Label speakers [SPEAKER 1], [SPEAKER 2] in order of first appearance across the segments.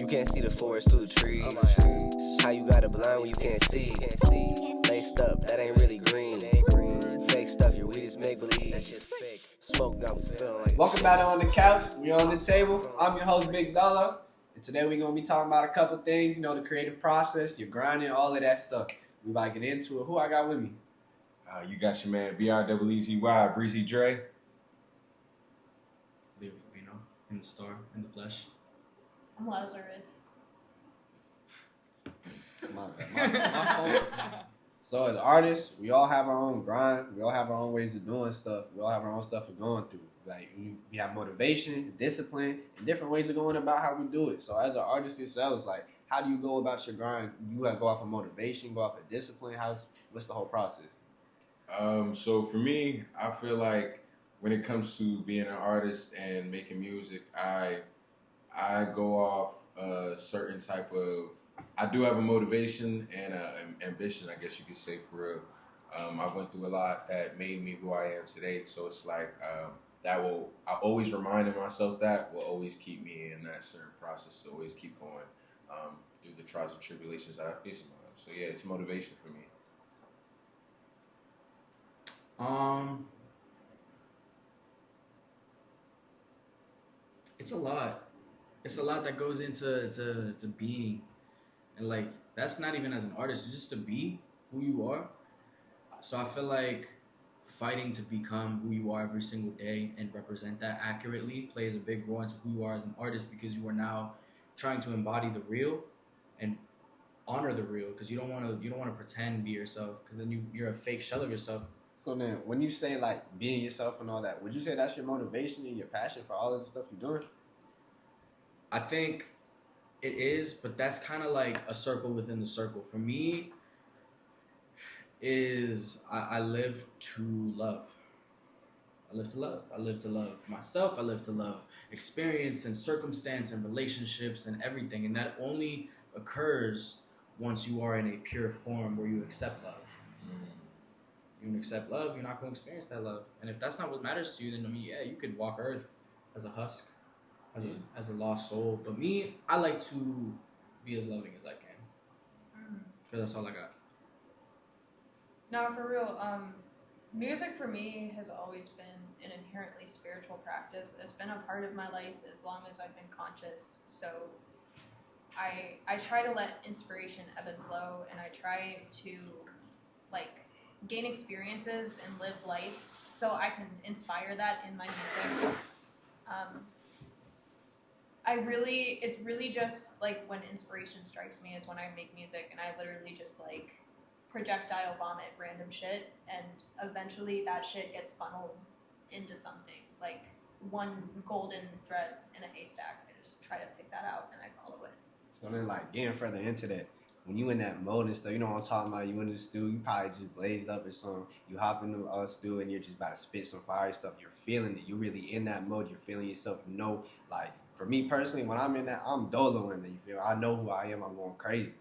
[SPEAKER 1] can't see the forest through the trees. How you got a blind when you can't see? Laced up, that ain't really green. Fake stuff, your weed is make believe. That shit fake. Smoke got me feeling like.
[SPEAKER 2] Welcome back on the couch. We on the table. I'm your host, Big Dolo, and today we're gonna be talking about a couple things. You know, the creative process, your grinding, all of that stuff. We about to get into it. Who I got with me?
[SPEAKER 3] You got your man Breezydre, Breezydre.
[SPEAKER 4] Fibino in the store, in the flesh.
[SPEAKER 5] I'm Lazeryth.
[SPEAKER 2] My phone. So as artists, we all have our own grind. We all have our own ways of doing stuff. We all have our own stuff we're going through. Like we have motivation, discipline, and different ways of going about how we do it. So as an artist yourselves, like how do you go about your grind? You gotta go off of motivation, go off of discipline. What's the whole process?
[SPEAKER 3] So for me, I feel like when it comes to being an artist and making music, I go off a certain type of. I do have a motivation and an ambition, I guess you could say, for real. I went through a lot that made me who I am today, so it's like I always reminding myself that will always keep me in that certain process to always keep going through the trials and tribulations that I face in my life. So yeah, it's motivation for me.
[SPEAKER 4] It's a lot. It's a lot that goes into being, and like that's not even as an artist. It's just to be who you are. So I feel like fighting to become who you are every single day and represent that accurately plays a big role into who you are as an artist, because you are now trying to embody the real and honor the real, because you don't want to pretend and be yourself, because then you're a fake shell of yourself.
[SPEAKER 2] So then, when you say like being yourself and all that, would you say that's your motivation and your passion for all of the stuff you're doing?
[SPEAKER 4] I think it is, but that's kind of like a circle within the circle. For me, I live to love. I live to love. I live to love myself. I live to love experience and circumstance and relationships and everything. And that only occurs once you are in a pure form where you accept love. You don't accept love, you're not going to experience that love. And if that's not what matters to you, then yeah, you could walk Earth as a husk, as a lost soul. But me, I like to be as loving as I can, because that's all I got.
[SPEAKER 5] No, for real. Music for me has always been an inherently spiritual practice. It's been a part of my life as long as I've been conscious. So I try to let inspiration ebb and flow, and I try to gain experiences and live life so I can inspire that in my music. It's really just like when inspiration strikes me is when I make music, and I literally just projectile vomit random shit, and eventually that shit gets funneled into something, like one golden thread in a haystack. I just try to pick that out and I follow it.
[SPEAKER 2] So then, getting further into that, when you in that mode and stuff, you know what I'm talking about, you in the stew, you probably just blazed up or something, you hop in the stew and you're just about to spit some fire stuff, you're feeling it, you're really in that mode, you're feeling yourself, for me personally, when I'm in that, I'm Dolo in there, you feel, I know who I am, I'm going crazy.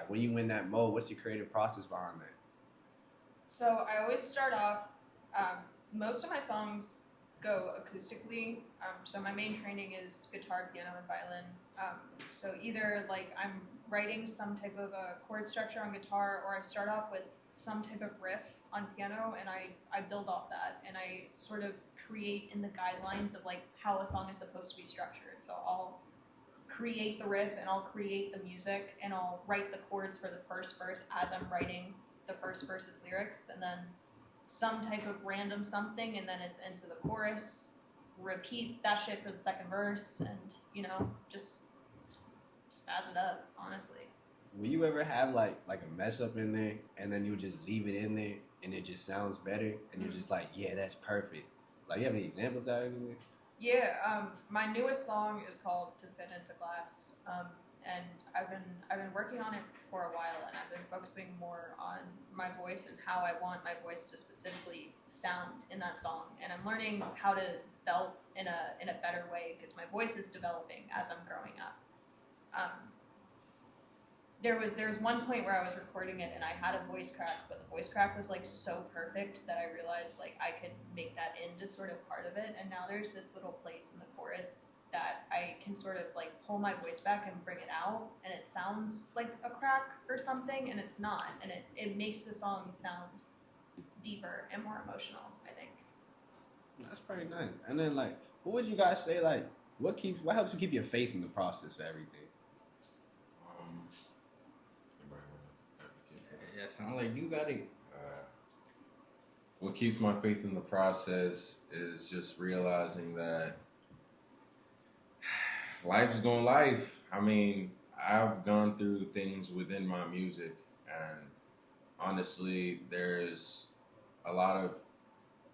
[SPEAKER 2] When you in that mode, what's your creative process behind that?
[SPEAKER 5] So I always start off, most of my songs go acoustically, so my main training is guitar, piano, and violin. So either I'm writing some type of a chord structure on guitar, or I start off with some type of riff on piano, and I build off that, and I sort of create in the guidelines of how a song is supposed to be structured. So I'll create the riff and I'll create the music and I'll write the chords for the first verse as I'm writing the first verse's lyrics, and then some type of random something, and then it's into the chorus, repeat that shit for the second verse, and just spaz it up, honestly.
[SPEAKER 2] Will you ever have a mess up in there and then you just leave it in there and it just sounds better and you're just yeah, that's perfect? You have any examples out of it?
[SPEAKER 5] Yeah, my newest song is called "To Fit Into Glass," and I've been working on it for a while, and I've been focusing more on my voice and how I want my voice to specifically sound in that song, and I'm learning how to belt in a better way, because my voice is developing as I'm growing up. There was one point where I was recording it and I had a voice crack, but the voice crack was so perfect that I realized I could make that into sort of part of it, and now there's this little place in the chorus that I can sort of like pull my voice back and bring it out, and it sounds like a crack or something, and it's not, and it makes the song sound deeper and more emotional, I think.
[SPEAKER 2] That's pretty nice. And then like, what would you guys say like? What helps you keep your faith in the process of everything?
[SPEAKER 4] Yeah, sound like you got it.
[SPEAKER 3] What keeps my faith in the process is just realizing that life is going life. I mean, I've gone through things within my music, and honestly, there's a lot of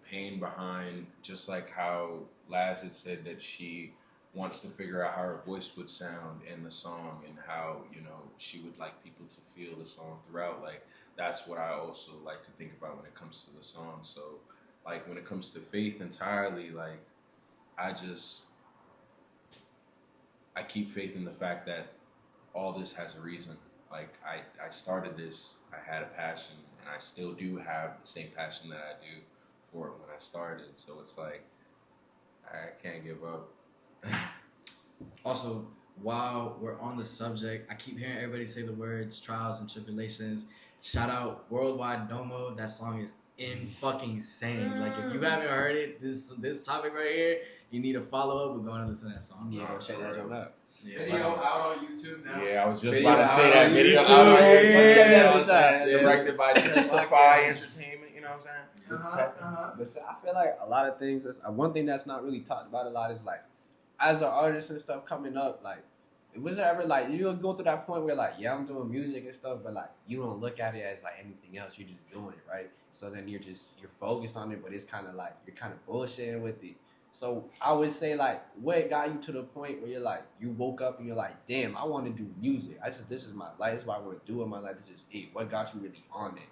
[SPEAKER 3] pain behind, just like how Lazeryth said that she wants to figure out how her voice would sound in the song and how, you know, she would like people to feel the song throughout. Like, that's what I also like to think about when it comes to the song. So, like, when it comes to faith entirely, like, I keep faith in the fact that all this has a reason. Like, I started this, I had a passion, and I still do have the same passion that I do for it when I started. So it's like, I can't give up.
[SPEAKER 4] Also, while we're on the subject, I keep hearing everybody say the words trials and tribulations. Shout out Worldwide Domo. That song is fucking insane. Like, if you haven't heard it, this topic right here, you need to follow up. We're going to listen to that song.
[SPEAKER 2] Yeah, go check that out.
[SPEAKER 4] Yeah.
[SPEAKER 6] Video out on YouTube now.
[SPEAKER 3] Yeah, I was just
[SPEAKER 4] Video
[SPEAKER 3] about to say
[SPEAKER 4] out
[SPEAKER 3] that.
[SPEAKER 4] on
[SPEAKER 3] Video
[SPEAKER 4] YouTube,
[SPEAKER 3] out on
[SPEAKER 4] yeah.
[SPEAKER 3] YouTube.
[SPEAKER 2] Check that
[SPEAKER 3] You know what I'm
[SPEAKER 2] bitch
[SPEAKER 3] saying?
[SPEAKER 2] out.
[SPEAKER 4] Yeah.
[SPEAKER 3] Directed by Justify Entertainment. You know what I'm saying? Just type in.
[SPEAKER 2] But so I feel like a lot of things. One thing that's not really talked about a lot is like, as an artist and stuff coming up, like, was there ever like you'll go through that point where like, yeah, I'm doing music and stuff, but like you don't look at it as like anything else. You're just doing it, right? So then you're focused on it, but it's kind of like you're kind of bullshitting with it. So I would say like, what got you to the point where you're like, you woke up and you're like, damn, I want to do music. I said, this is my life. This is what I want to do in my life. This is it. What got you really on it?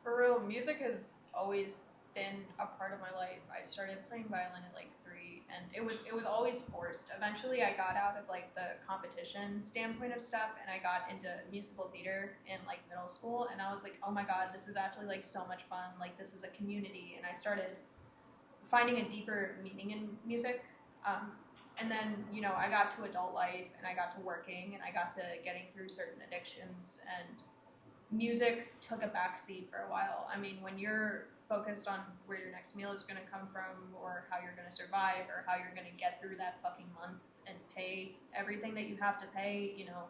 [SPEAKER 5] For real, music has always been a part of my life. I started playing violin at like 3, and it was always forced. Eventually, I got out of like the competition standpoint of stuff, and I got into musical theater in like middle school, and I was like, oh my god, this is actually like so much fun. Like, this is a community, and I started finding a deeper meaning in music. And then, you know, I got to adult life, and I got to working, and I got to getting through certain addictions, and music took a backseat for a while. I mean, when you're focused on where your next meal is going to come from, or how you're going to survive, or how you're going to get through that fucking month and pay everything that you have to pay, you know,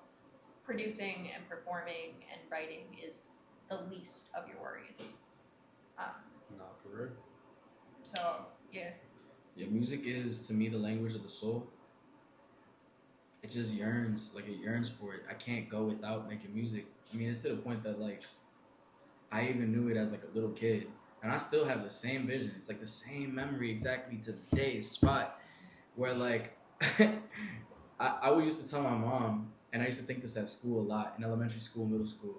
[SPEAKER 5] producing and performing and writing is the least of your worries.
[SPEAKER 2] No, for real.
[SPEAKER 5] So, yeah.
[SPEAKER 4] Yeah, music is to me the language of the soul. It just yearns, like it yearns for it. I can't go without making music. I mean, it's to the point that like I even knew it as like a little kid, and I still have the same vision. It's like the same memory exactly to the day, spot, where like I used to tell my mom, and I used to think this at school a lot, in elementary school, middle school.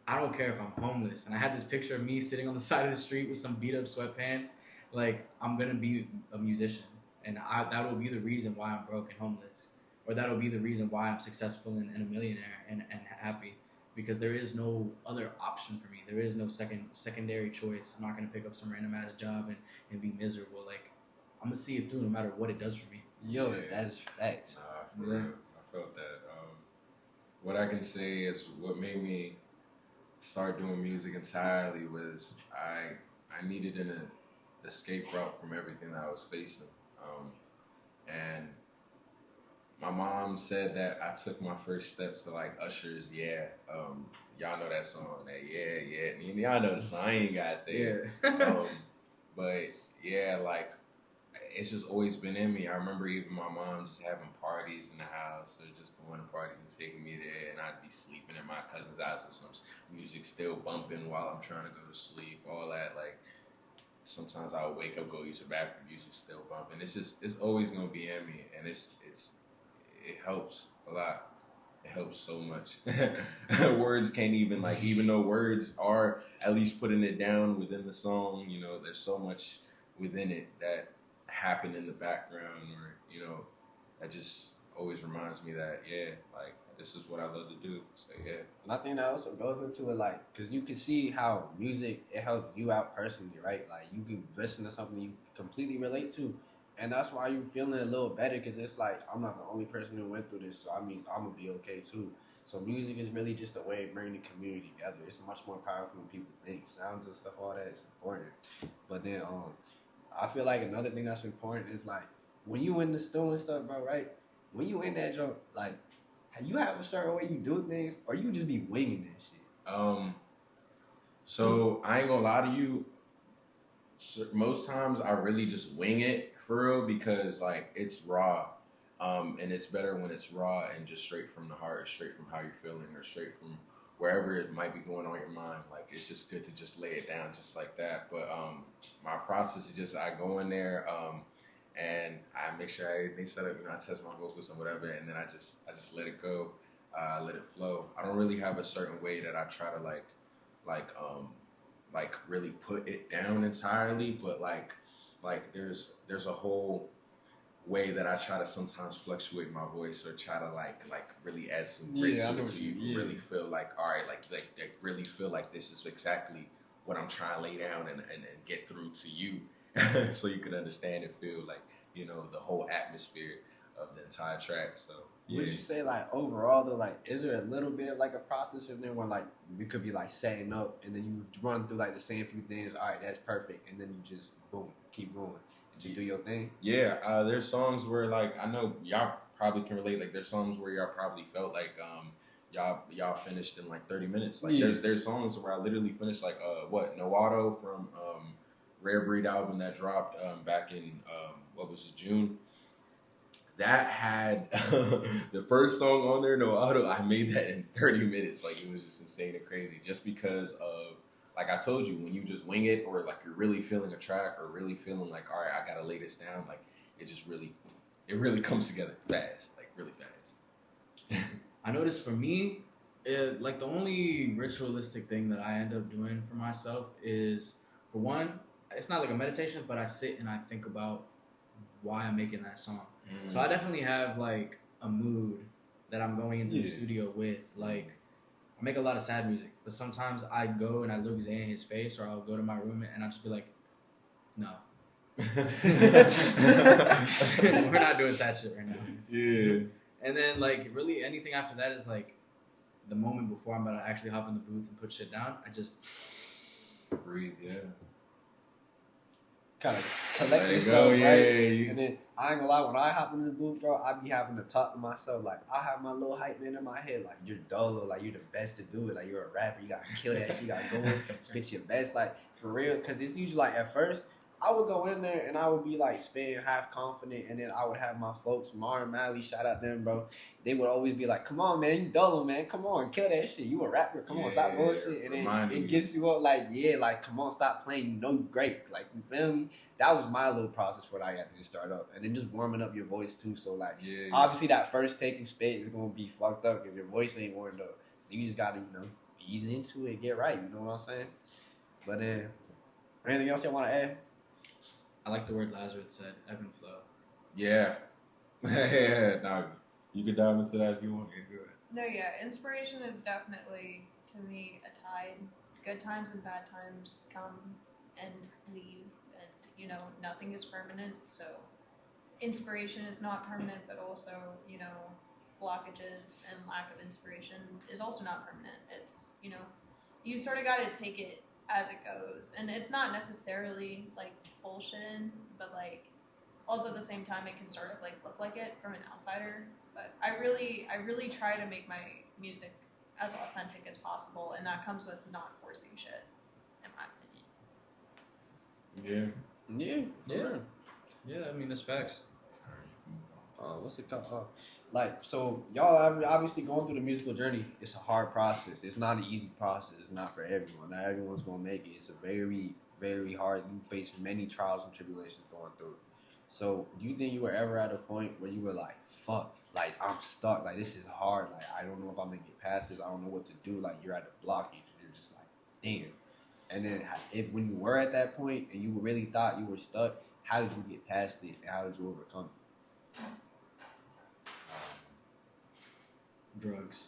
[SPEAKER 4] I don't care if I'm homeless, and I had this picture of me sitting on the side of the street with some beat up sweatpants. Like, I'm gonna be a musician, and that will be the reason why I'm broke and homeless, or that'll be the reason why I'm successful and a millionaire and happy, because there is no other option for me. There is no secondary choice. I'm not gonna pick up some random ass job and be miserable. Like, I'm gonna see it through no matter what it does for me.
[SPEAKER 2] Yo,
[SPEAKER 3] Yeah.
[SPEAKER 2] that is facts.
[SPEAKER 3] Nah, for real. I felt that. What I can say is what made me start doing music entirely was I needed an escape route from everything that I was facing. And my mom said that I took my first steps to like Usher's Yeah. Y'all know that song, that Yeah. Y'all know the song, I ain't gotta say it. But yeah, like, it's just always been in me. I remember even my mom just having parties in the house, or just going to parties and taking me there, and I'd be sleeping at my cousin's house and some music still bumping while I'm trying to go to sleep, all that. Like, sometimes I would wake up, go use the bathroom, music still bumping. It's always gonna be in me, and it helps a lot. It helps so much. Words can't even, like, even though words are at least putting it down within the song, you know, there's so much within it that happen in the background, or, you know, that just always reminds me that, yeah, like, this is what I love to do. So yeah.
[SPEAKER 2] And I think that also goes into it, like, because you can see how music, it helps you out personally, right? Like, you can listen to something you completely relate to, And that's why you feeling a little better, because it's like, I'm not the only person who went through this, so I mean, I'm going to be okay too. So music is really just a way of bringing the community together. It's much more powerful than people think. Sounds and stuff, all that is important. But then I feel like another thing that's important is like, when you in the store and stuff, bro, right? When you in that joint, like, you have a certain way you do things, or you just be winging that shit?
[SPEAKER 3] So I ain't gonna lie to you. Most times I really just wing it for real, because like it's raw, and it's better when it's raw and just straight from the heart, or straight from how you're feeling, or straight from wherever it might be going on in your mind. Like it's just good to just lay it down just like that. But my process is just, I go in there and I make sure everything's set up. You know, I test my vocals and whatever, and then I just let it go, let it flow. I don't really have a certain way that I try to like really put it down entirely, but like there's a whole way that I try to sometimes fluctuate my voice, or try to like really add some grit to it, so you really feel like, all right, like really feel like this is exactly what I'm trying to lay down and get through to you, so you can understand and feel like, you know, the whole atmosphere of the entire track. So yeah.
[SPEAKER 2] Would you say, like, overall though, like, is there a little bit of like a process in there where like we could be like setting up and then you run through like the same few things, all right, that's perfect, and then you just boom, keep going and just do your thing?
[SPEAKER 3] Yeah, there's songs where like, I know y'all probably can relate. Like there's songs where y'all probably felt like y'all finished in like 30 minutes. Like there's songs where I literally finished like No Auto from Rare Breed album that dropped back in what was it, June. That had the first song on there, No Auto. I made that in 30 minutes. Like it was just insane and crazy, just because of, like I told you, when you just wing it, or like you're really feeling a track, or really feeling like, all right, I gotta lay this down. Like it really comes together fast, like really fast.
[SPEAKER 4] I noticed for me, like the only ritualistic thing that I end up doing for myself is, for one, it's not like a meditation, but I sit and I think about why I'm making that song. So I definitely have like a mood that I'm going into the studio with. Like I make a lot of sad music, but sometimes I go and I look Zay in his face, or I'll go to my room and I'll just be like, no. We're not doing sad shit right now.
[SPEAKER 3] Yeah.
[SPEAKER 4] And then like really anything after that is like the moment before I'm about to actually hop in the booth and put shit down. I just
[SPEAKER 3] breathe, yeah.
[SPEAKER 2] Kind of collect yourself, right? And then I ain't gonna lie, when I hop in the booth, bro, I be having to talk to myself. Like I have my little hype man in my head. Like you're Dolo, like you're the best to do it. Like you're a rapper, you gotta kill that shit, you gotta go in, spit your best, like for real. Cause it's usually like at first I would go in there and I would be like spitting half confident, and then I would have my folks, Mar and Mally, shout out them, bro. They would always be like, "Come on, man, you Dolo, man, come on, kill that shit. You a rapper, come on, stop bullshit." And then it gets you up, like, like, come on, stop playing. You know you great, like, you feel me? That was my little process for what I had to just start up, and then just warming up your voice too. So like, obviously that first taking spit is gonna be fucked up because your voice ain't warmed up. So you just gotta, ease into it, get right. You know what I'm saying? But then, anything else you want to add?
[SPEAKER 4] I like the word Lazeryth said, ebb and flow.
[SPEAKER 3] Yeah. Yeah. Now, you can dive into that if you want to do it.
[SPEAKER 5] No, yeah. Inspiration is definitely, to me, a tide. Good times and bad times come and leave. And, nothing is permanent. So inspiration is not permanent, but also, blockages and lack of inspiration is also not permanent. It's, you sort of got to take it as it goes. And it's not necessarily, like, bullshit, but like also at the same time it can sort of like look like it from an outsider. But I really try to make my music as authentic as possible, and that comes with not forcing shit, in my opinion.
[SPEAKER 4] Yeah, I mean, that's facts.
[SPEAKER 2] What's it called? So y'all obviously going through the musical journey. It's a hard process. It's not an easy process. It's not for everyone. Not everyone's gonna make it. It's a very, very hard. You face many trials and tribulations going through it. So do you think you were ever at a point where you were like, fuck, like I'm stuck, like this is hard, like I don't know if I'm gonna get past this, I don't know what to do, like you're at a blockage, and you're just like, damn. And then when you were at that point and you really thought you were stuck, how did you get past it and how did you overcome it?
[SPEAKER 4] Drugs.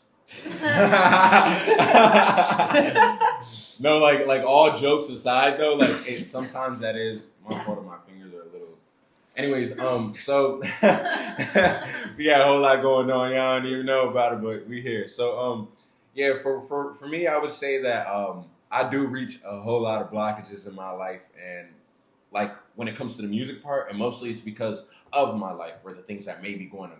[SPEAKER 3] No, like all jokes aside though, like sometimes that is my part of my fingers are a little Anyways, so we got a whole lot going on. Y'all don't even know about it, but we here. So, yeah, for me, I would say that I do reach a whole lot of blockages in my life, and like when it comes to the music part, and mostly it's because of my life or the things that may be going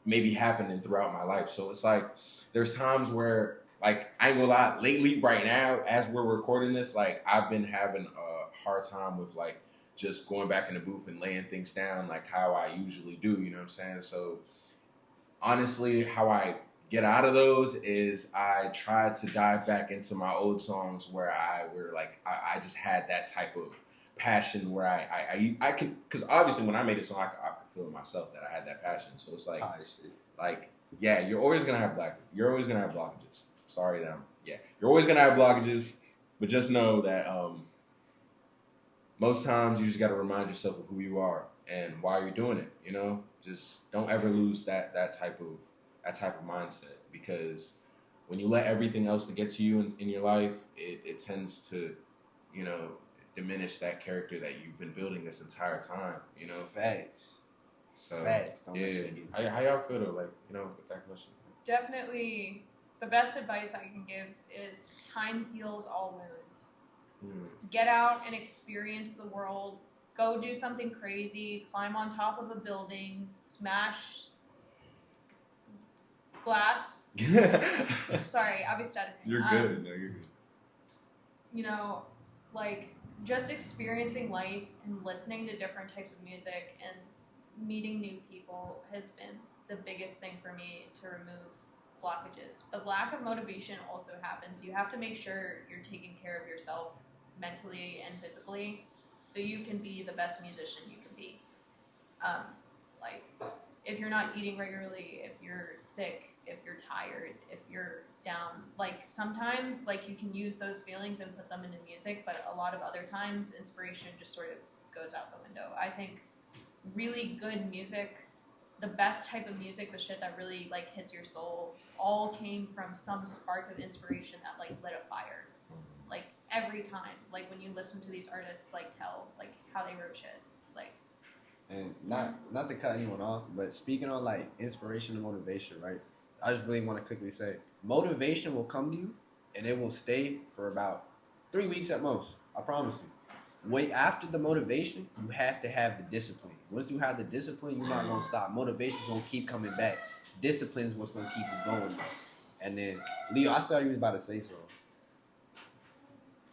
[SPEAKER 3] maybe happening throughout my life. So it's like there's times where like I ain't gonna lie, lately right now as we're recording this, like I've been having a hard time with like just going back in the booth and laying things down like how I usually do, you know what I'm saying? So honestly, how I get out of those is I try to dive back into my old songs where I just had that type of passion where I can, because obviously when I made a song I could feel it myself that I had that passion. So it's like yeah, you're always gonna have blockages. Sorry that you're always gonna have blockages, but just know that most times you just got to remind yourself of who you are and why you're doing it. You know, just don't ever lose that type of mindset, because when you let everything else to get to you in your life, it tends to, you know, diminish that character that you've been building this entire time. You know,
[SPEAKER 2] Facts.
[SPEAKER 3] so
[SPEAKER 2] Facts. Don't
[SPEAKER 3] yeah. How y'all feel though? Like, you know, with that question.
[SPEAKER 5] Definitely, the best advice I can give is time heals all wounds. Get out and experience the world. Go do something crazy. Climb on top of a building. Smash glass. Sorry, I'll be stuttering.
[SPEAKER 3] You're good. No, you're good.
[SPEAKER 5] You know, like just experiencing life and listening to different types of music and meeting new people has been the biggest thing for me to remove blockages. The lack of motivation also happens. You have to make sure you're taking care of yourself mentally and physically so you can be the best musician you can be. Like if you're not eating regularly, if you're sick, if you're tired, if you're down, like sometimes like you can use those feelings and put them into music, but a lot of other times inspiration just sort of goes out the window. I think really good music, the best type of music, the shit that really like hits your soul, all came from some spark of inspiration that like lit a fire. Like every time, like when you listen to these artists like tell like how they wrote shit, like.
[SPEAKER 2] And not to cut anyone off, but speaking on like inspiration and motivation, right? I just really want to quickly say, motivation will come to you, and it will stay for about 3 weeks at most. I promise you. Wait, after the motivation, you have to have the discipline. Once you have the discipline, you're not gonna stop. Motivation's gonna keep coming back. Discipline's what's gonna keep you going. And then, Leo, I saw you was about to say something.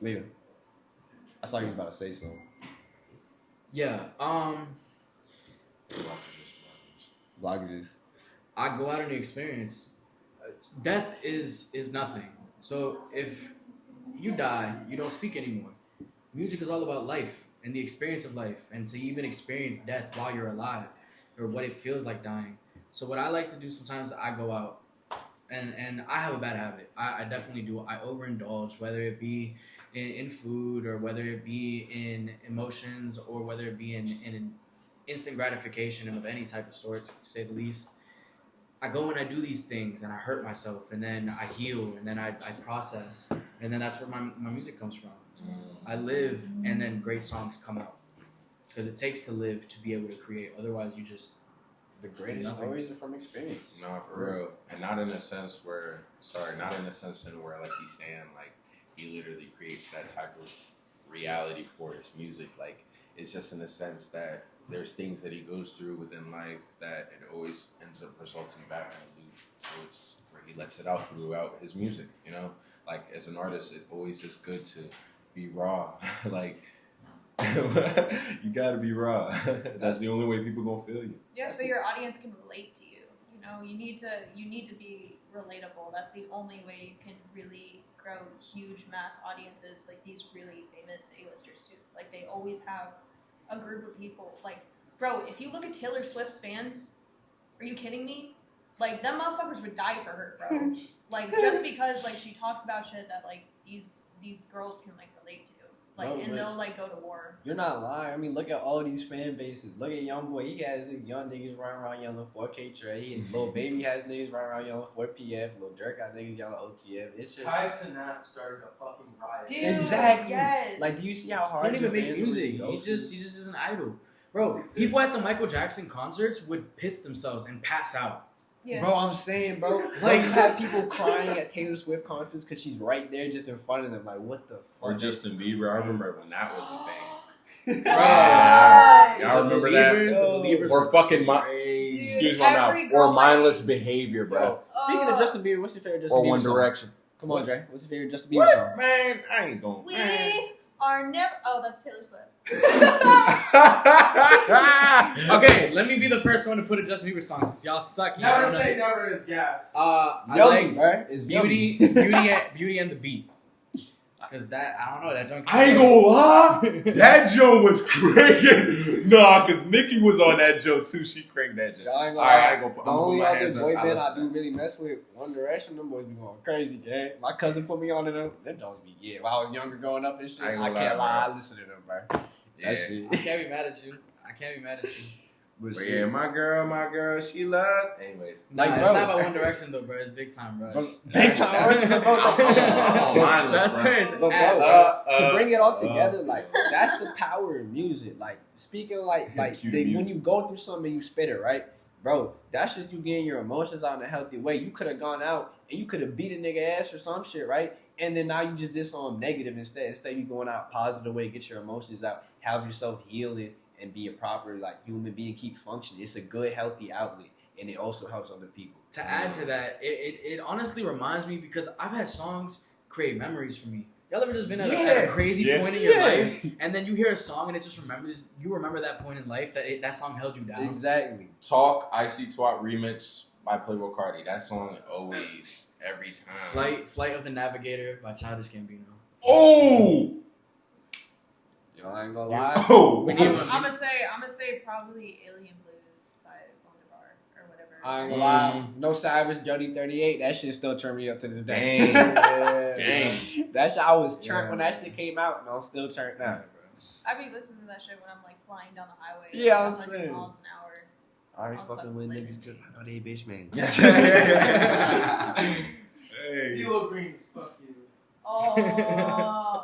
[SPEAKER 2] Leo, I saw you was about to say something.
[SPEAKER 4] Yeah.
[SPEAKER 2] Blockages.
[SPEAKER 4] I go out in the experience. Death is nothing. So if you die, you don't speak anymore. Music is all about life and the experience of life, and to even experience death while you're alive, or what it feels like dying. So what I like to do sometimes, I go out, and I have a bad habit. I definitely do. I overindulge, whether it be in food, or whether it be in emotions, or whether it be in instant gratification of any type of sort, to say the least. I go and I do these things, and I hurt myself, and then I heal, and then I process, and then that's where my music comes from. I live, and then great songs come out, because it takes to live to be able to create. Otherwise, you just
[SPEAKER 2] the greatest stories are from experience.
[SPEAKER 3] No, for real, and not in a sense where like he's saying like he literally creates that type of reality for his music. Like it's just in the sense that there's things that he goes through within life that it always ends up resulting back in a loop towards where he lets it out throughout his music. You know, like as an artist, it always is good to be raw. Like you gotta be raw. That's the only way people gonna feel you.
[SPEAKER 5] Yeah, so your audience can relate to you. You know, you need to be relatable. That's the only way you can really grow huge mass audiences like these really famous A-listers do. Like they always have a group of people. Like, bro, if you look at Taylor Swift's fans, are you kidding me? Like them motherfuckers would die for her, bro. Like just because like she talks about shit that like these girls can like relate to. Like, bro, and they'll like go to war.
[SPEAKER 2] You're not lying. I mean, look at all these fan bases. Look at YoungBoy. He has his young niggas running around yelling 4K Trey. And Lil Baby has niggas running around yelling 4PF. Lil Durk got niggas yelling OTF. It's just
[SPEAKER 6] Kai Cenat started a fucking riot.
[SPEAKER 5] Dude,
[SPEAKER 2] exactly.
[SPEAKER 5] Yes.
[SPEAKER 2] Like, do you see how hard?
[SPEAKER 4] He don't even make music. He just is an idol. Bro, people at the Michael Jackson concerts would piss themselves and pass out.
[SPEAKER 5] Yeah.
[SPEAKER 2] Bro, I'm saying, bro,
[SPEAKER 4] Like-
[SPEAKER 2] you have people crying at Taylor Swift concerts because she's right there just in front of them. Like, what the fuck?
[SPEAKER 3] Or Justin Bieber. I remember when that was a thing.
[SPEAKER 5] Right.
[SPEAKER 3] Y'all remember
[SPEAKER 4] The
[SPEAKER 3] that?
[SPEAKER 4] Believers
[SPEAKER 3] Or
[SPEAKER 4] were
[SPEAKER 3] fucking
[SPEAKER 4] crazy.
[SPEAKER 3] excuse my mouth.
[SPEAKER 5] every girl
[SPEAKER 3] Or mindless
[SPEAKER 5] like-
[SPEAKER 3] behavior, bro.
[SPEAKER 2] Speaking of Justin Bieber, what's your favorite Justin
[SPEAKER 3] Or
[SPEAKER 2] Bieber
[SPEAKER 3] One
[SPEAKER 2] song?
[SPEAKER 3] Direction.
[SPEAKER 2] Come on, Dre. What's your favorite Justin Bieber
[SPEAKER 3] What?
[SPEAKER 2] song?
[SPEAKER 3] Man, I ain't going.
[SPEAKER 5] We are never. Oh, that's Taylor Swift.
[SPEAKER 4] Okay, let me be the first one to put a Justin Bieber song since y'all suck. Y'all
[SPEAKER 6] Never
[SPEAKER 4] don't know.
[SPEAKER 6] say never is gas.
[SPEAKER 4] I
[SPEAKER 2] Yummy,
[SPEAKER 4] like
[SPEAKER 2] bro. It's
[SPEAKER 4] Beauty,
[SPEAKER 2] yummy.
[SPEAKER 4] Beauty and the Beat. Cause that I don't know that joint.
[SPEAKER 3] I ain't gonna lie, that joke was cranking. Nah, cause Nikki was on that joke too. She cranked that joke.
[SPEAKER 2] I ain't gonna
[SPEAKER 3] All right,
[SPEAKER 2] lie.
[SPEAKER 3] I ain't gonna put,
[SPEAKER 2] The
[SPEAKER 3] I'm gonna
[SPEAKER 2] only
[SPEAKER 3] put my
[SPEAKER 2] other
[SPEAKER 3] hands up.
[SPEAKER 2] boy
[SPEAKER 3] I
[SPEAKER 2] band I
[SPEAKER 3] listen.
[SPEAKER 2] do really mess with, One Direction. Them boys be going crazy, gang. My cousin put me on to them. Them joints be yeah. When I was younger, growing up and shit,
[SPEAKER 3] I ain't
[SPEAKER 2] I
[SPEAKER 3] gonna
[SPEAKER 2] can't
[SPEAKER 3] lie,
[SPEAKER 2] lie.
[SPEAKER 3] bro.
[SPEAKER 2] I listen to them, bro.
[SPEAKER 3] Yeah.
[SPEAKER 2] That shit.
[SPEAKER 4] I can't be mad at you. I can't be mad at you.
[SPEAKER 2] But
[SPEAKER 3] But
[SPEAKER 2] shit.
[SPEAKER 3] yeah, my girl, she loves. Anyways,
[SPEAKER 4] Nah,
[SPEAKER 2] Like,
[SPEAKER 4] it's
[SPEAKER 2] bro.
[SPEAKER 4] not about One Direction though, bro. It's Big Time Rush.
[SPEAKER 2] Bro, Big Time Rush, bro.
[SPEAKER 3] I'm mindless,
[SPEAKER 4] That's
[SPEAKER 3] bro.
[SPEAKER 4] crazy.
[SPEAKER 2] But
[SPEAKER 4] And-
[SPEAKER 2] bro, to bring it all together, like that's the power of music. Like speaking, like
[SPEAKER 3] Cue the music.
[SPEAKER 2] when you go through something, and you spit it, right, bro. That's just you getting your emotions out in a healthy way. You could have gone out and you could have beat a nigga ass or some shit, right? And then now you just did something negative instead. Instead, you going out positive way, get your emotions out, have yourself healing, and be a proper like human being, keep functioning. It's a good, healthy outlet, and it also helps other people.
[SPEAKER 4] To add to that, it honestly reminds me because I've had songs create memories for me. Y'all ever just been at a crazy
[SPEAKER 3] Yeah.
[SPEAKER 4] point in your life, and then you hear a song and it just remembers you remember that point in life that song held you down.
[SPEAKER 2] Exactly.
[SPEAKER 3] Talk Icy Twat remix by Playboy Cardi. That song always, every time.
[SPEAKER 4] Flight of the Navigator by Childish Gambino.
[SPEAKER 3] Oh,
[SPEAKER 2] Yo, I ain't gonna lie.
[SPEAKER 3] oh.
[SPEAKER 4] We need one.
[SPEAKER 5] I'm gonna say probably Alien Blues by Wonderbar or whatever.
[SPEAKER 2] I ain't gonna lie. No Savage, Jody 38. That shit still turn me up to this day.
[SPEAKER 3] Dang.
[SPEAKER 4] Yeah.
[SPEAKER 2] That shit, I was turned
[SPEAKER 4] Yeah,
[SPEAKER 2] when that
[SPEAKER 4] bro.
[SPEAKER 2] shit came out, and I'm still turned
[SPEAKER 4] Yeah,
[SPEAKER 2] now.
[SPEAKER 4] bro.
[SPEAKER 5] I be listening to that shit when I'm like flying down the highway.
[SPEAKER 2] Yeah,
[SPEAKER 5] at
[SPEAKER 2] I'm
[SPEAKER 5] 100
[SPEAKER 2] saying.
[SPEAKER 5] miles an hour.
[SPEAKER 2] I ain't
[SPEAKER 5] I was
[SPEAKER 2] fucking with
[SPEAKER 5] fucking
[SPEAKER 2] niggas because I know they bitch man.
[SPEAKER 3] Hey.
[SPEAKER 6] CeeLo Green's fuck you.
[SPEAKER 5] Oh,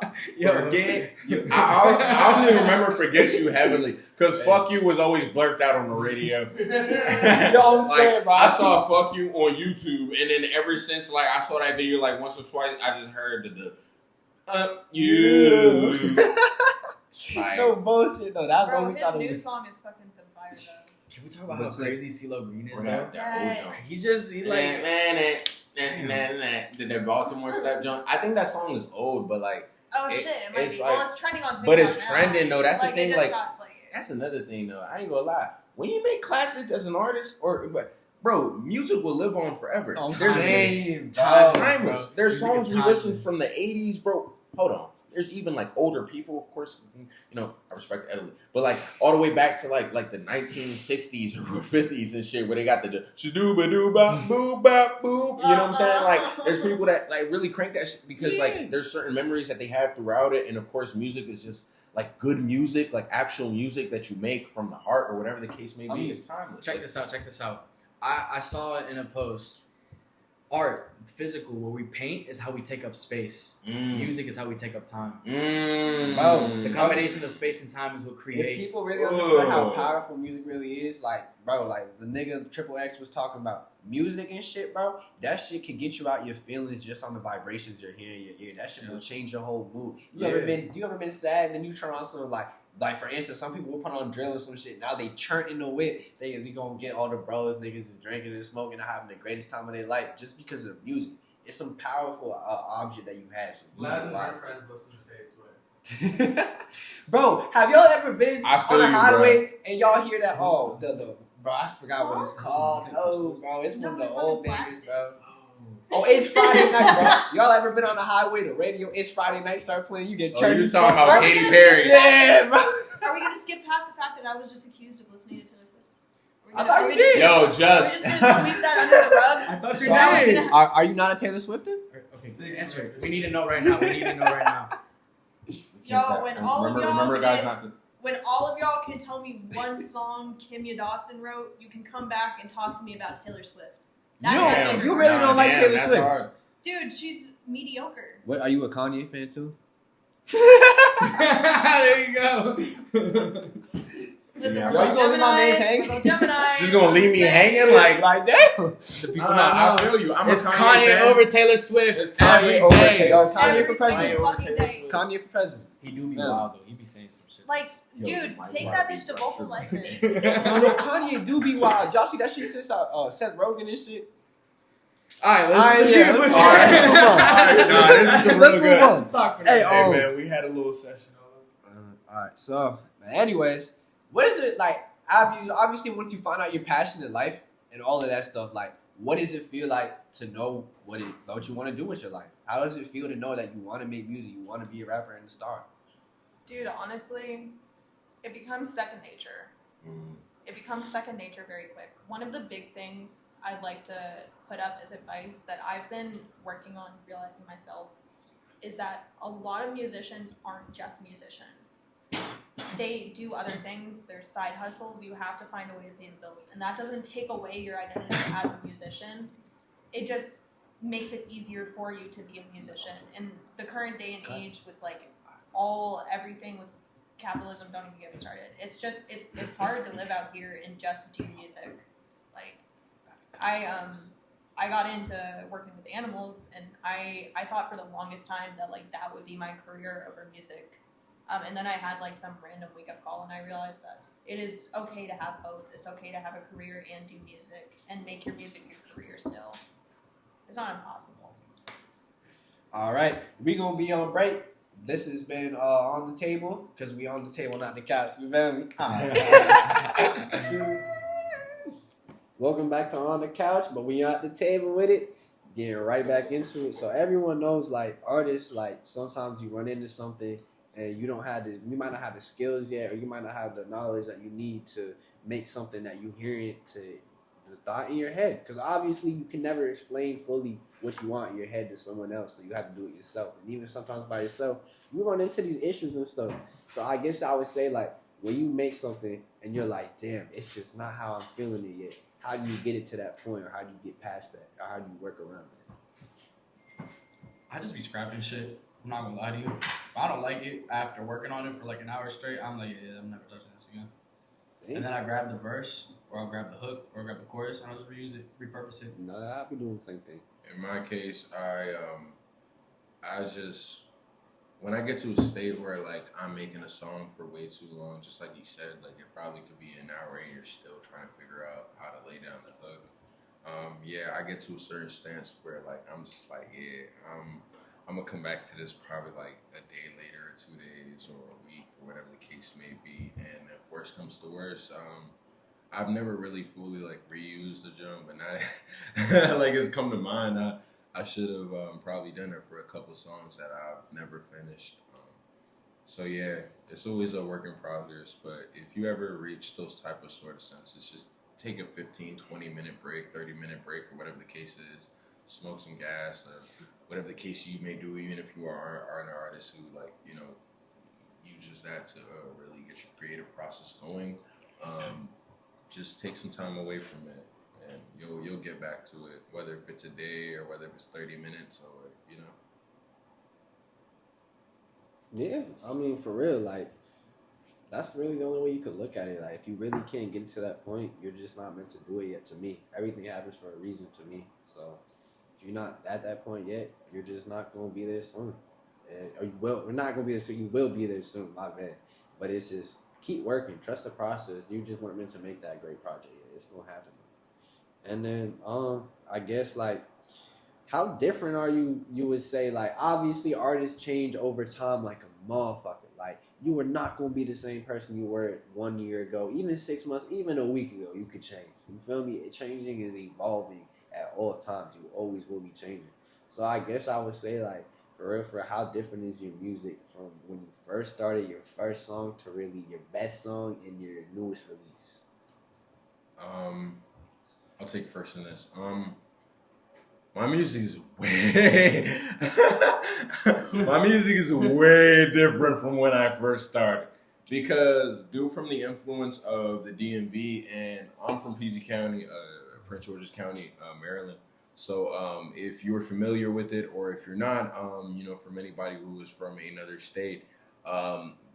[SPEAKER 3] Forget. I don't even remember Forget You heavily. Because Fuck You was always blurted out on the radio.
[SPEAKER 2] Yo, I'm saying, bro.
[SPEAKER 3] I saw Fuck You on YouTube, and then ever since like I saw that video like once or twice, I just heard you. Like,
[SPEAKER 2] No bullshit though. That
[SPEAKER 5] bro,
[SPEAKER 2] always
[SPEAKER 5] his
[SPEAKER 2] started
[SPEAKER 5] new
[SPEAKER 2] with.
[SPEAKER 5] song is fucking to fire though.
[SPEAKER 4] Can we talk about
[SPEAKER 2] What's
[SPEAKER 4] how
[SPEAKER 2] that?
[SPEAKER 4] crazy CeeLo Green is
[SPEAKER 3] or
[SPEAKER 4] though?
[SPEAKER 3] that old
[SPEAKER 5] Yes.
[SPEAKER 3] joint.
[SPEAKER 4] He like
[SPEAKER 3] Did that Baltimore step joint? I think that song is old, but like,
[SPEAKER 5] Oh
[SPEAKER 3] It-
[SPEAKER 5] shit, it might
[SPEAKER 3] it's
[SPEAKER 5] be.
[SPEAKER 3] like-
[SPEAKER 5] Well, it's trending on TikTok.
[SPEAKER 3] but it's
[SPEAKER 5] now.
[SPEAKER 3] trending though. That's
[SPEAKER 5] like,
[SPEAKER 3] the thing.
[SPEAKER 5] It just
[SPEAKER 3] Like,
[SPEAKER 5] got, like,
[SPEAKER 3] that's another thing though. I ain't gonna lie. When you make classics as an artist, but bro, music will live on forever.
[SPEAKER 2] I'm
[SPEAKER 3] There's
[SPEAKER 2] saying,
[SPEAKER 4] timeless,
[SPEAKER 2] bro.
[SPEAKER 3] timeless.
[SPEAKER 4] bro.
[SPEAKER 3] There's
[SPEAKER 4] Music is
[SPEAKER 3] songs we listen
[SPEAKER 4] timeless.
[SPEAKER 3] from the '80s, bro. Hold on. There's even like older people, of course. You know, I respect Italy, but like all the way back to like the 1960s or 50s and shit, where they got the shadooba doo bop boop bop boop. You know what I'm saying? Like, there's people that like really crank that shit because like there's certain memories that they have throughout it, and of course, music is just like good music, like actual music that you make from the heart or whatever the case may be.
[SPEAKER 2] I mean,
[SPEAKER 3] It's timeless.
[SPEAKER 4] Check this out. I saw it in a post. Art, physical, where we paint is how we take up space. Music is how we take up time.
[SPEAKER 2] Bro,
[SPEAKER 4] The combination of space and time is what
[SPEAKER 2] If
[SPEAKER 4] creates.
[SPEAKER 2] people really understood how
[SPEAKER 3] Whoa.
[SPEAKER 2] powerful music really is, like, bro, like the nigga Triple X was talking about music and shit, bro. That shit can get you out your feelings just on the vibrations you're hearing in your ear. That shit will change your whole mood. You ever been sad and then you turn on something like for instance, some people will put on drill or some shit. Now they turn in the whip. They gonna get all the bros, niggas is drinking and smoking and having the greatest time of their life just because of music. It's some powerful object that you have. So
[SPEAKER 6] Laz
[SPEAKER 2] music
[SPEAKER 6] and
[SPEAKER 2] wise.
[SPEAKER 6] her friends listen to Tay Swift.
[SPEAKER 2] Bro, have y'all ever been
[SPEAKER 3] I feel
[SPEAKER 2] on a
[SPEAKER 3] you,
[SPEAKER 2] highway and y'all hear that? Oh, the bro, I forgot what it's
[SPEAKER 4] Oh.
[SPEAKER 2] called. No, bro, it's
[SPEAKER 5] No,
[SPEAKER 2] one of the
[SPEAKER 5] they're
[SPEAKER 2] old
[SPEAKER 5] fucking
[SPEAKER 2] bangers,
[SPEAKER 5] plastic.
[SPEAKER 2] bro. Oh, it's Friday night, bro. Y'all ever been on the highway? The radio, it's Friday night, start playing. You get
[SPEAKER 3] Oh,
[SPEAKER 2] turned.
[SPEAKER 3] you
[SPEAKER 2] as
[SPEAKER 3] talking
[SPEAKER 2] fuck.
[SPEAKER 3] about
[SPEAKER 5] Are we
[SPEAKER 3] Katy
[SPEAKER 5] gonna
[SPEAKER 3] Perry?
[SPEAKER 2] Yeah, bro.
[SPEAKER 5] Are we gonna skip past the fact that I was just accused of listening to Taylor Swift?
[SPEAKER 2] I thought
[SPEAKER 5] are
[SPEAKER 2] you
[SPEAKER 5] we
[SPEAKER 2] did.
[SPEAKER 5] Just,
[SPEAKER 3] Yo,
[SPEAKER 5] are we
[SPEAKER 3] just
[SPEAKER 5] just gonna sweep that under the rug?
[SPEAKER 4] I thought
[SPEAKER 5] you did.
[SPEAKER 2] Are you not a Taylor Swifter?
[SPEAKER 4] Okay, answer it. We need to know right now.
[SPEAKER 5] Yo, when all of y'all
[SPEAKER 3] remember, guys,
[SPEAKER 5] can-
[SPEAKER 3] not to.
[SPEAKER 5] When all of y'all can tell me one song Kimya Dawson wrote, you can come back and talk to me about Taylor Swift. That's
[SPEAKER 2] You
[SPEAKER 5] my
[SPEAKER 2] don't-
[SPEAKER 5] favorite
[SPEAKER 2] you
[SPEAKER 5] part.
[SPEAKER 2] really don't like Taylor
[SPEAKER 3] that's
[SPEAKER 2] Swift.
[SPEAKER 3] hard.
[SPEAKER 5] Dude, she's mediocre.
[SPEAKER 2] What? Are you a Kanye fan too?
[SPEAKER 4] There you go.
[SPEAKER 5] Listen,
[SPEAKER 3] Yeah,
[SPEAKER 5] we're
[SPEAKER 2] Yo, you gonna leave my man's
[SPEAKER 5] Geminis,
[SPEAKER 2] hanging?
[SPEAKER 5] we're Geminis.
[SPEAKER 3] Just gonna leave me
[SPEAKER 5] Saying.
[SPEAKER 3] hanging like
[SPEAKER 2] Like damn.
[SPEAKER 4] The people
[SPEAKER 3] Nah,
[SPEAKER 4] not
[SPEAKER 3] I
[SPEAKER 4] know.
[SPEAKER 3] feel you. I'm
[SPEAKER 4] It's
[SPEAKER 3] a
[SPEAKER 4] Kanye
[SPEAKER 3] fan.
[SPEAKER 4] over Taylor Swift
[SPEAKER 3] It's Kanye
[SPEAKER 4] every
[SPEAKER 3] over
[SPEAKER 4] day.
[SPEAKER 3] Taylor
[SPEAKER 2] Yo, Kanye
[SPEAKER 5] Every
[SPEAKER 2] for
[SPEAKER 5] single
[SPEAKER 2] president.
[SPEAKER 5] fucking day.
[SPEAKER 2] Kanye for president.
[SPEAKER 4] He do be
[SPEAKER 2] Yeah.
[SPEAKER 4] wild though. He be saying some shit.
[SPEAKER 5] Like,
[SPEAKER 3] Yo,
[SPEAKER 5] dude,
[SPEAKER 3] my
[SPEAKER 5] take
[SPEAKER 3] water
[SPEAKER 5] that
[SPEAKER 3] be
[SPEAKER 5] bitch to
[SPEAKER 3] rough
[SPEAKER 5] vocal
[SPEAKER 3] for
[SPEAKER 5] lessons.
[SPEAKER 3] me.
[SPEAKER 2] No, Kanye do be wild. Y'all see that shit since Seth Rogen and shit?
[SPEAKER 4] Alright,
[SPEAKER 2] Alright,
[SPEAKER 4] let's
[SPEAKER 2] yeah,
[SPEAKER 4] keep it
[SPEAKER 2] let's
[SPEAKER 4] pushing.
[SPEAKER 2] move on.
[SPEAKER 3] Alright, nah, this is
[SPEAKER 2] Let's
[SPEAKER 3] real
[SPEAKER 2] move
[SPEAKER 3] good.
[SPEAKER 2] on.
[SPEAKER 4] Let's talk for
[SPEAKER 2] Hey,
[SPEAKER 4] now.
[SPEAKER 3] Hey
[SPEAKER 2] oh.
[SPEAKER 3] man, we had a little session.
[SPEAKER 2] Alright, so anyways, what is it like? Obviously, once you find out your passion in life and all of that stuff, like, what does it feel like to know what you want to do with your life? How does it feel to know that you want to make music, you want to be a rapper and a star?
[SPEAKER 5] Dude, honestly, it becomes second nature. It becomes second nature very quick. One of the big things I'd like to put up as advice that I've been working on realizing myself is that a lot of musicians aren't just musicians. They do other things. There's side hustles. You have to find a way to pay the bills. And that doesn't take away your identity as a musician. It just makes it easier for you to be a musician. In the current day and age with like everything with capitalism, don't even get me started. It's just it's hard to live out here and just do music. Like I got into working with animals, and I thought for the longest time that like that would be my career over music. And then I had like some random wake up call, and I realized that it is okay to have both. It's okay to have a career and do music and make your music your career still. It's not impossible.
[SPEAKER 2] All right, we gonna be on break. This has been on the table because we on the table, not the couch. You feel me? Welcome back to On the Couch, but we at the table with it, getting right back into it. So everyone knows, like, artists, like, sometimes you run into something and you might not have the skills yet, or you might not have the knowledge that you need to make something that you hear it to the thought in your head. Because obviously you can never explain fully what you want in your head to someone else, so you have to do it yourself. And even sometimes by yourself, you run into these issues and stuff. So I guess I would say, like, when you make something and you're like, damn, it's just not how I'm feeling it yet. How do you get it to that point, or how do you get past that, or how do you work around it?
[SPEAKER 4] I just be scrapping shit. I'm not gonna lie to you. If I don't like it after working on it for like an hour straight, I'm like, yeah, I'm never touching this again.
[SPEAKER 2] Damn.
[SPEAKER 4] And then I grab the verse, or I'll grab the hook, or I'll grab the chorus, and I'll just reuse it, repurpose it.
[SPEAKER 2] No, I'll be doing the same thing.
[SPEAKER 3] In my case, I just when I get to a state where like I'm making a song for way too long, just like he said, like it probably could be an hour and you're still trying to figure out how to lay down the hook. Yeah, I get to a certain stance where like I'm just like, yeah, I'm gonna come back to this probably like a day later, or 2 days, or a week, or whatever the case may be. And if worse comes to worse, I've never really fully like reused the jump, but now like it's come to mind. I should have probably done it for a couple songs that I've never finished. So yeah, it's always a work in progress. But if you ever reach those type of sort of senses, just take a 15, 20-minute break, 30-minute break, or whatever the case is. Smoke some gas, or whatever the case you may do, even if you are an artist who like, you know, uses that to really get your creative process going. Just take some time away from it, and you'll get back to it, whether if it's a day or whether if it's 30 minutes, or you know.
[SPEAKER 2] Yeah, I mean, for real, like, that's really the only way you could look at it. Like, if you really can't get to that point, you're just not meant to do it yet. To me, everything happens for a reason. To me, so if you're not at that point yet, you're just not gonna be there soon. Or you will. We're not gonna be there soon. You will be there soon. My bad. But it's just keep working. Trust the process. You just weren't meant to make that great project yet. It's gonna happen. And then, I guess, like, how different are you? You would say, like, obviously artists change over time like a motherfucker. Like, you were not gonna be the same person you were 1 year ago, even 6 months, even a week ago. You could change. You feel me? Changing is evolving at all times. You always will be changing. So I guess I would say, like, for real, for how different is your music from when you first started your first song to really your best song and your newest release?
[SPEAKER 3] I'll take first in this. My music is way my music is way different from when I first started, because due from the influence of the DMV, and I'm from PG County, Prince George's County, Maryland. So if you're familiar with it, or if you're not, you know, from anybody who is from another state,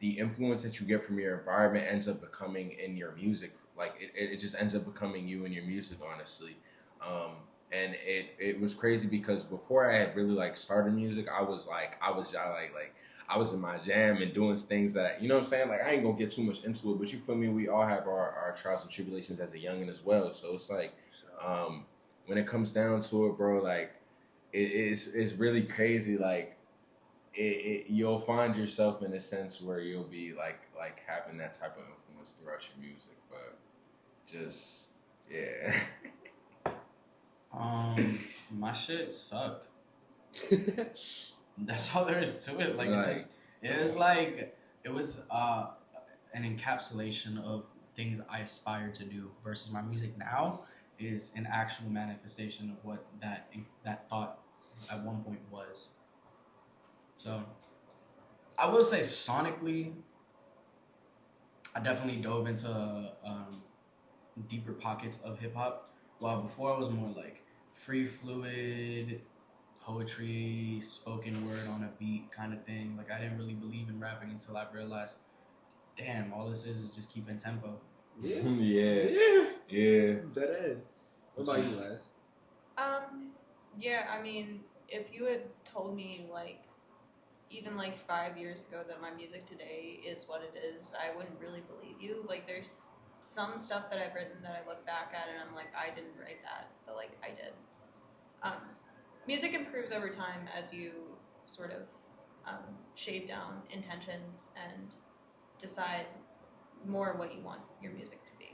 [SPEAKER 3] the influence that you get from your environment ends up becoming in your music. Like it just ends up becoming you and your music, honestly. And it was crazy because before I had really like started music, I was I was in my jam and doing things that, you know what I'm saying? Like, I ain't gonna get too much into it, but you feel me? We all have our trials and tribulations as a youngin' as well. So it's like, when it comes down to it, bro, like, it's really crazy. Like, you'll find yourself in a sense where you'll be like having that type of influence throughout your music, but just, yeah.
[SPEAKER 4] My shit sucked. That's all there is to it. Like, it was an encapsulation of things I aspired to do versus my music now is an actual manifestation of what that thought at one point was. So I will say sonically, I definitely dove into deeper pockets of hip hop. While before I was more like free fluid, poetry, spoken word on a beat kind of thing. Like, I didn't really believe in rapping until I realized, damn, all this is just keeping tempo.
[SPEAKER 2] Yeah.
[SPEAKER 3] Yeah.
[SPEAKER 2] That is. What about you, Laz?
[SPEAKER 5] Yeah, I mean, if you had told me, like, even like 5 years ago that my music today is what it is, I wouldn't really believe you. Like, there's some stuff that I've written that I look back at and I'm like, I didn't write that, but like, I did. Music improves over time as you sort of shave down intentions and decide more what you want your music to be.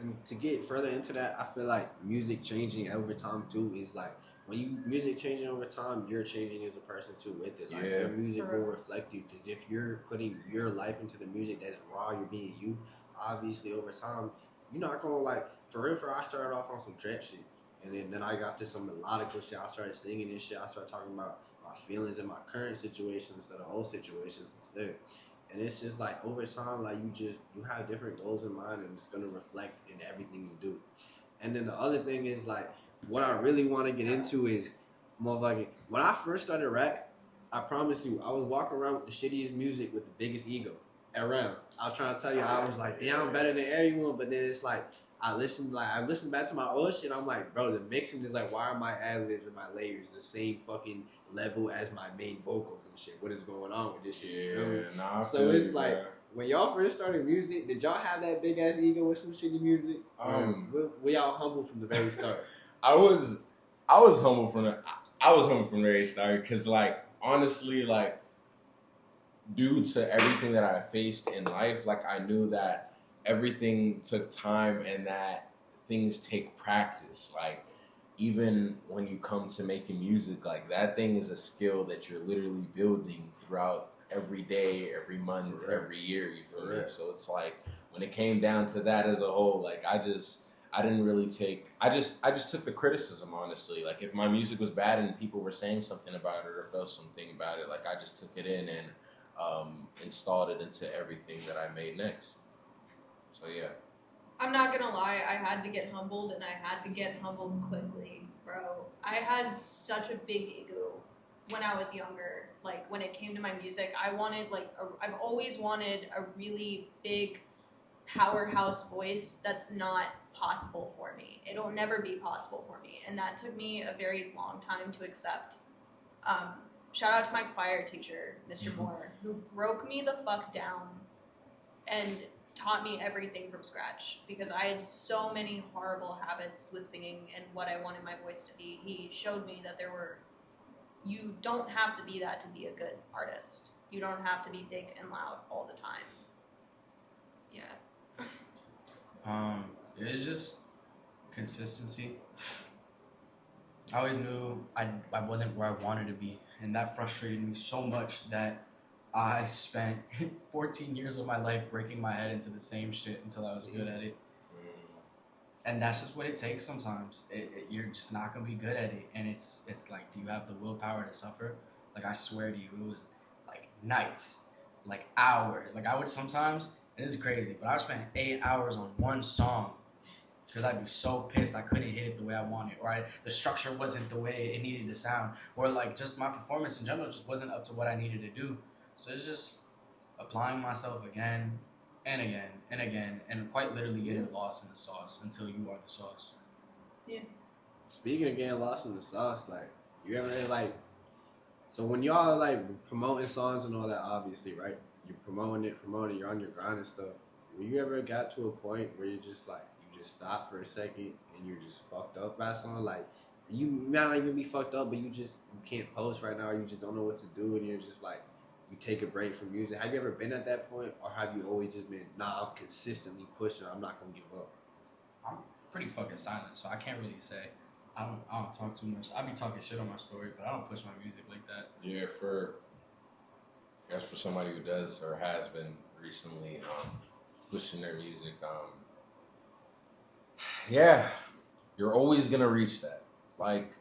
[SPEAKER 2] And to get further into that, I feel like music changing over time too is like when music changing over time, you're changing as a person too with it. Like,
[SPEAKER 3] Yeah.
[SPEAKER 2] your music will reflect you, because if you're putting your life into the music that's raw, you're being you. Obviously, over time, you're not gonna like for real. I started off on some trap shit, and then I got to some melodical shit. I started singing and shit. I started talking about my feelings and my current situation instead of old situations instead. And it's just like over time, like you have different goals in mind, and it's gonna reflect in everything you do. And then the other thing is like what I really want to get into is motherfucking. When I first started rap, I promise you, I was walking around with the shittiest music with the biggest ego around. I was trying to tell you, I was like, damn, I'm better than everyone. But then it's like I listened back to my old shit. I'm like, bro, the mixing is like, why are my ad libs and my layers the same fucking level as my main vocals and shit? What is going on with this shit? You feel me?
[SPEAKER 3] Nah,
[SPEAKER 2] So it's like, when y'all first started music, did y'all have that big ass ego with some shitty music? We y'all humble from the very start.
[SPEAKER 3] I was humble from the very start, because like honestly, like due to everything that I faced in life, like I knew that everything took time and that things take practice. Like, even when you come to making music, like that thing is a skill that you're literally building throughout every day, every month, every year, you feel me? So it's like when it came down to that as a whole, like I just took the criticism, honestly. Like, if my music was bad and people were saying something about it or felt something about it, like I just took it in and installed it into everything that I made next. So yeah.
[SPEAKER 5] I'm not gonna lie, I had to get humbled, and I had to get humbled quickly, bro. I had such a big ego when I was younger. Like, when it came to my music, I've always wanted a really big powerhouse voice that's not possible for me. It'll never be possible for me, and that took me a very long time to accept. Shout out to my choir teacher, Mr. Moore, who broke me the fuck down and taught me everything from scratch, because I had so many horrible habits with singing and what I wanted my voice to be. He showed me that you don't have to be that to be a good artist. You don't have to be big and loud all the time. Yeah.
[SPEAKER 4] It's just consistency. I always knew I wasn't where I wanted to be, and that frustrated me so much that I spent 14 years of my life breaking my head into the same shit until I was good at it. And that's just what it takes sometimes. You're just not going to be good at it. And it's like, do you have the willpower to suffer? Like, I swear to you, it was like nights, like hours. Like, I would sometimes, and this is crazy, but I would spend 8 hours on one song because I'd be so pissed I couldn't hit it the way I wanted, or the structure wasn't the way it needed to sound, or like just my performance in general just wasn't up to what I needed to do. So it's just applying myself again and again and again, and quite literally getting lost in the sauce until you are the sauce.
[SPEAKER 2] Speaking of getting lost in the sauce, like, you ever like, so when y'all like promoting songs and all that, obviously, right? You're promoting it, you're on your grind and stuff. When you ever got to a point where you just like, you just stop for a second and you're just fucked up by something, like, you might not even be fucked up, but you can't post right now, or you just don't know what to do, and you're just like, you take a break from music. Have you ever been at that point, or have you always just been, nah, I'm consistently pushing, I'm not gonna give up?
[SPEAKER 4] I'm pretty fucking silent, so I can't really say. I don't talk too much. I be talking shit on my story, but I don't push my music like that.
[SPEAKER 3] Yeah, for somebody who does or has been recently pushing their music, yeah, you're always gonna reach that. Like,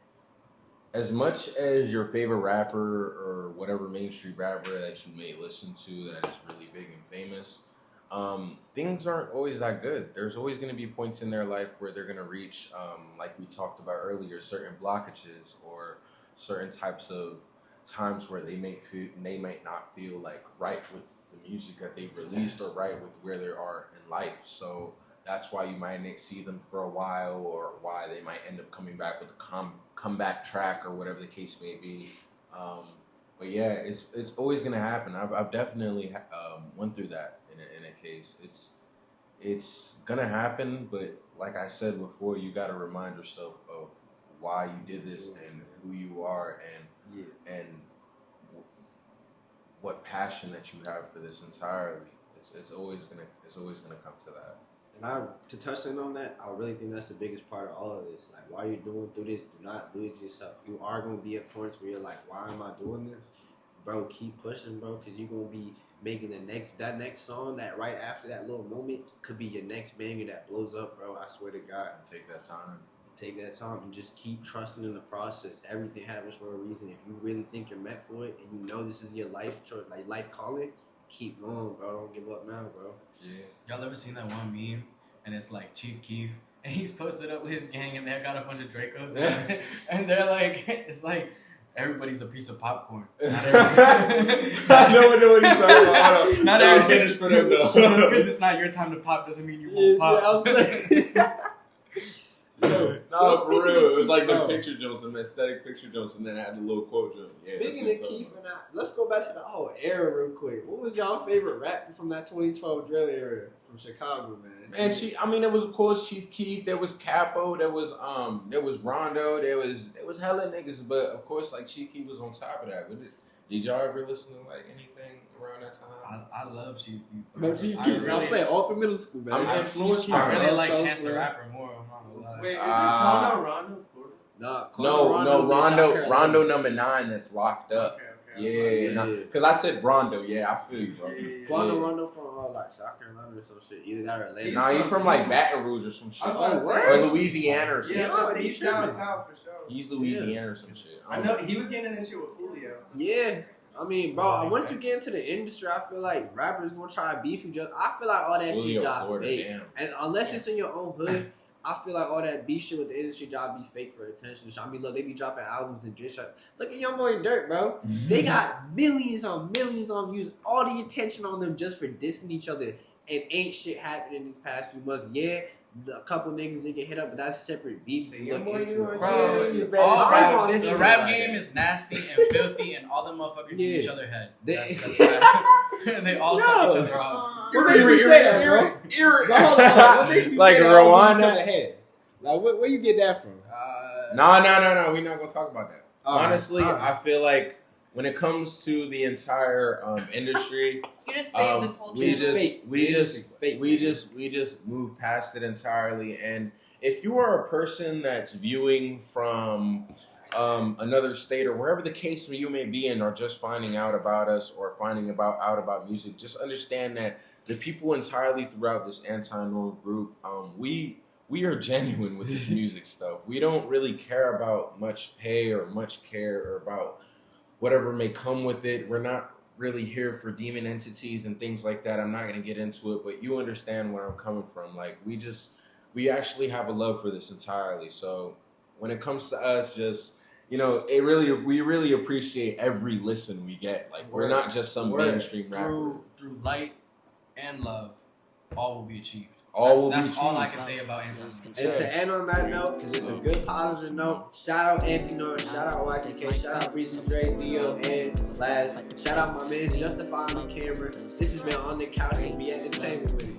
[SPEAKER 3] as much as your favorite rapper or whatever mainstream rapper that you may listen to that is really big and famous, things aren't always that good. There's always going to be points in their life where they're going to reach, like we talked about earlier, certain blockages or certain types of times where they might not feel like right with the music that they've released or right with where they are in life. So that's why you might not see them for a while, or why they might end up coming back with a comeback track or whatever the case may be. But yeah, it's always gonna happen. I've definitely went through that in a case. It's gonna happen, but like I said before, you gotta remind yourself of why you did this and who you are and what passion that you have for this entirely. It's always gonna come to that.
[SPEAKER 2] And to touch on that, I really think that's the biggest part of all of this. Like, while you're doing through this, do not lose yourself. You are going to be at points where you're like, why am I doing this? Bro, keep pushing, bro, because you're going to be making that next song that right after that little moment could be your next banger that blows up, bro. I swear to God.
[SPEAKER 3] Take that time.
[SPEAKER 2] Take that time and just keep trusting in the process. Everything happens for a reason. If you really think you're meant for it and you know this is your life choice, like life calling, keep going, bro. Don't give up now, bro.
[SPEAKER 3] Yeah.
[SPEAKER 4] Y'all ever seen that one meme? And it's like Chief Keef, and he's posted up with his gang, and they got a bunch of Dracos, and they're like, it's like everybody's a piece of popcorn.
[SPEAKER 3] I know what you're talking about.
[SPEAKER 4] Not everybody.
[SPEAKER 3] Finish for them though.
[SPEAKER 4] Just because it's not your time to pop doesn't mean you won't pop.
[SPEAKER 2] Yeah, I'm saying.
[SPEAKER 3] No, for real. It was like the picture jokes, the aesthetic picture jokes, and then I had the little quote joke. Yeah,
[SPEAKER 2] Speaking of Keith and let's go back to the whole era real quick. What was y'all favorite rap from that 2012 drill era from Chicago, man?
[SPEAKER 3] Man, it was of course Chief Keef, there was Capo, there was Rondo, there was hella niggas, but of course like Chief Keef was on top of that. Did y'all ever listen to like anything around that time?
[SPEAKER 4] I love Chief Keef.
[SPEAKER 2] No, Chief Keef. I'll say all through middle school, man.
[SPEAKER 3] I'm influenced by
[SPEAKER 4] I really like
[SPEAKER 2] so
[SPEAKER 4] Chance the Rapper more. I'm not gonna lie.
[SPEAKER 6] Wait, is it Rondo, Florida?
[SPEAKER 3] Rondo number 9 that's locked up.
[SPEAKER 6] Okay.
[SPEAKER 3] Yeah, because I said Rondo. Yeah, I feel you, bro.
[SPEAKER 2] Rondo from like South Carolina or some shit. Either that or Atlanta.
[SPEAKER 3] Nah, he's from like Baton Rouge or some shit.
[SPEAKER 6] Or
[SPEAKER 3] Louisiana or some shit.
[SPEAKER 6] Yeah, he's down south for sure.
[SPEAKER 3] He's Louisiana or some shit.
[SPEAKER 6] I know he was getting in this shit with Julio.
[SPEAKER 2] Yeah. I mean, bro, once you get into the industry, I feel like rappers gonna try to beef you. I feel like all that shit job fake.
[SPEAKER 3] Damn.
[SPEAKER 2] And unless it's in your own hood, I feel like all that beef shit with the industry job be fake for attention. I mean, look, they be dropping albums and just look at Young Boy and Dirt, bro. They got millions on views, all the attention on them just for dissing each other, and ain't shit happening these past few months. Yeah, a couple niggas they get hit up, but that's separate beef.
[SPEAKER 6] The
[SPEAKER 4] rap game is nasty and filthy, and all the motherfuckers give each other head. That's bad. They all suck each other off.
[SPEAKER 2] What makes you say that, bro? What makes you
[SPEAKER 3] Like
[SPEAKER 2] say that
[SPEAKER 3] Rwanda?
[SPEAKER 2] Like, where you get that from?
[SPEAKER 3] No. We're not gonna talk about that. Honestly,
[SPEAKER 2] alright.
[SPEAKER 3] I feel like when it comes to the entire industry,
[SPEAKER 5] You just saved this whole
[SPEAKER 3] we just move past it entirely. And if you are a person that's viewing from another state or wherever the case you may be in, or just finding out about us or finding out about music, just understand that the people entirely throughout this anti-norm group, we are genuine with this music stuff. We don't really care about much pay or much care or about whatever may come with it. We're not really here for demon entities and things like that. I'm not going to get into it, but you understand where I'm coming from. Like, we actually have a love for this entirely. So when it comes to us, just you know, we really appreciate every listen we get. Like we're not just some mainstream rapper.
[SPEAKER 4] Through light and love, all will be achieved. That's all I can say about Anti.
[SPEAKER 2] And to end on that note, because it's a good positive note, shout out Anti-North, shout out YTK, shout out Breezydre, Leo, and Laz. Shout out my man Justify on the camera. This has been On the Couch and Be Entertainment with you.